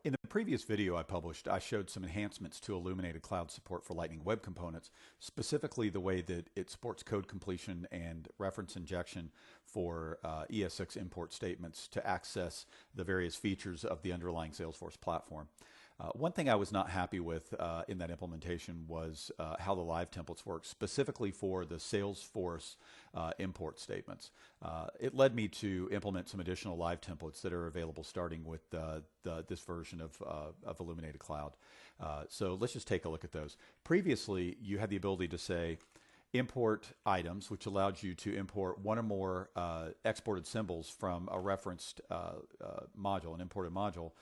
In the previous video I published, I showed some enhancements to Illuminated Cloud support for Lightning Web Components, specifically the way that it supports code completion and reference injection for ES6 import statements to access the various features of the underlying Salesforce platform. One thing I was not happy with in that implementation was how the live templates work, specifically for the Salesforce import statements. It led me to implement some additional live templates that are available starting with this version of Illuminated Cloud. So let's just take a look at those. Previously, you had the ability to say, import items, which allowed you to import one or more exported symbols from a referenced module, an imported module.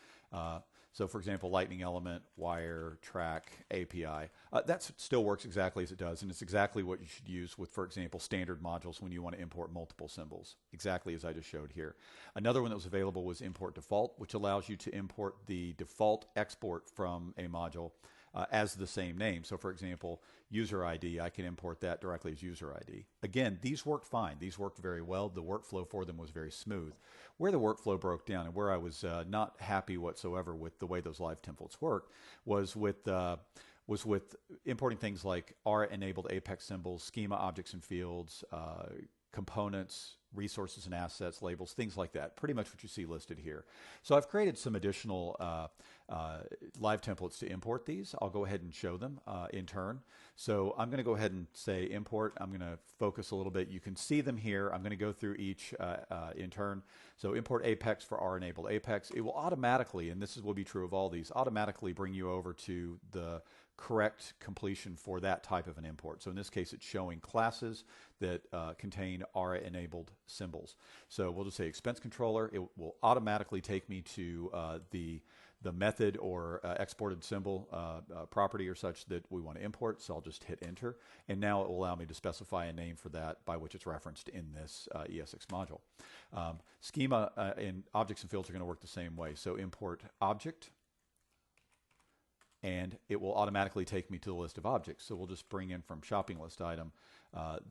So for example, lightning element, wire, track, API. That still works exactly as it does, and it's exactly what you should use with, for example, standard modules when you want to import multiple symbols, exactly as I just showed here. Another one that was available was import default, which allows you to import the default export from a module as the same name. So for example, user ID, I can import that directly as user ID. Again, these worked fine. These worked very well. The workflow for them was very smooth. Where the workflow broke down and where I was not happy whatsoever with the way those live templates worked was with importing things like R-enabled Apex symbols, schema objects and fields, components, resources and assets, labels, things like that. Pretty much what you see listed here. So I've created some additional live templates to import these. I'll go ahead and show them in turn. So I'm going to go ahead and say import. I'm going to focus a little bit. You can see them here. I'm going to go through each in turn. So import Apex for R-enabled Apex. It will automatically, and this will be true of all these, automatically bring you over to the correct completion for that type of an import. So in this case, it's showing classes that contain R-enabled symbols. So we'll just say expense controller. It will automatically take me to the method or exported symbol property or such that we want to import. So I'll just hit enter. And now it will allow me to specify a name for that by which it's referenced in this ES6 module. Schema and objects and fields are going to work the same way. So import object, and it will automatically take me to the list of objects. So we'll just bring in from shopping list item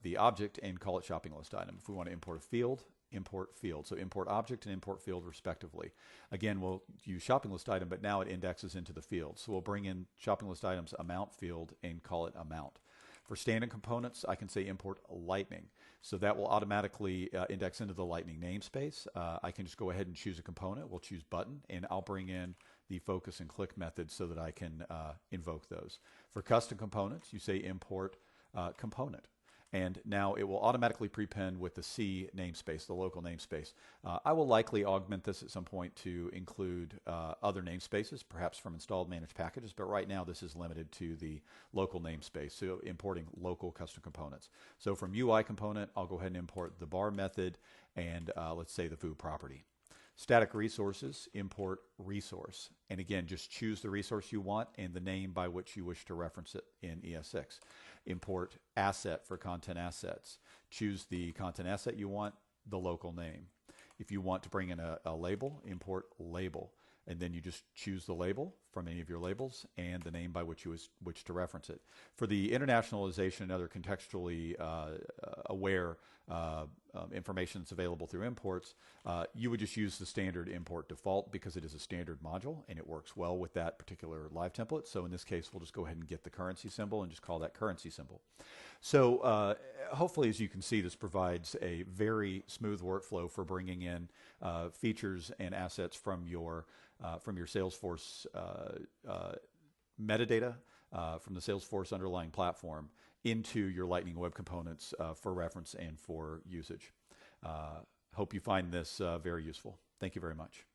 the object and call it shopping list item. If we want to import a field, import field. So import object and import field respectively. Again, we'll use shopping list item, but now it indexes into the field. So we'll bring in shopping list items amount field and call it amount. For standard components, I can say import lightning. So that will automatically index into the lightning namespace. I can just go ahead and choose a component. We'll choose button, and I'll bring in the focus and click method so that I can invoke those. For custom components, you say import component. And now it will automatically prepend with the C namespace, the local namespace. I will likely augment this at some point to include other namespaces, perhaps from installed managed packages, but right now this is limited to the local namespace, so importing local custom components. So from UI component, I'll go ahead and import the bar method and let's say the food property. Static resources, import resource. And again, just choose the resource you want and the name by which you wish to reference it in ES6. Import asset for content assets. Choose the content asset you want, the local name. If you want to bring in a label, import label. And then you just choose the label from any of your labels and the name by which you wish to reference it. For the internationalization and other contextually aware information that's available through imports, you would just use the standard import default because it is a standard module and it works well with that particular live template. So in this case, we'll just go ahead and get the currency symbol and just call that currency symbol. So hopefully, as you can see, this provides a very smooth workflow for bringing in features and assets from your Salesforce metadata from the Salesforce underlying platform into your Lightning Web Components for reference and for usage. Hope you find this very useful. Thank you very much.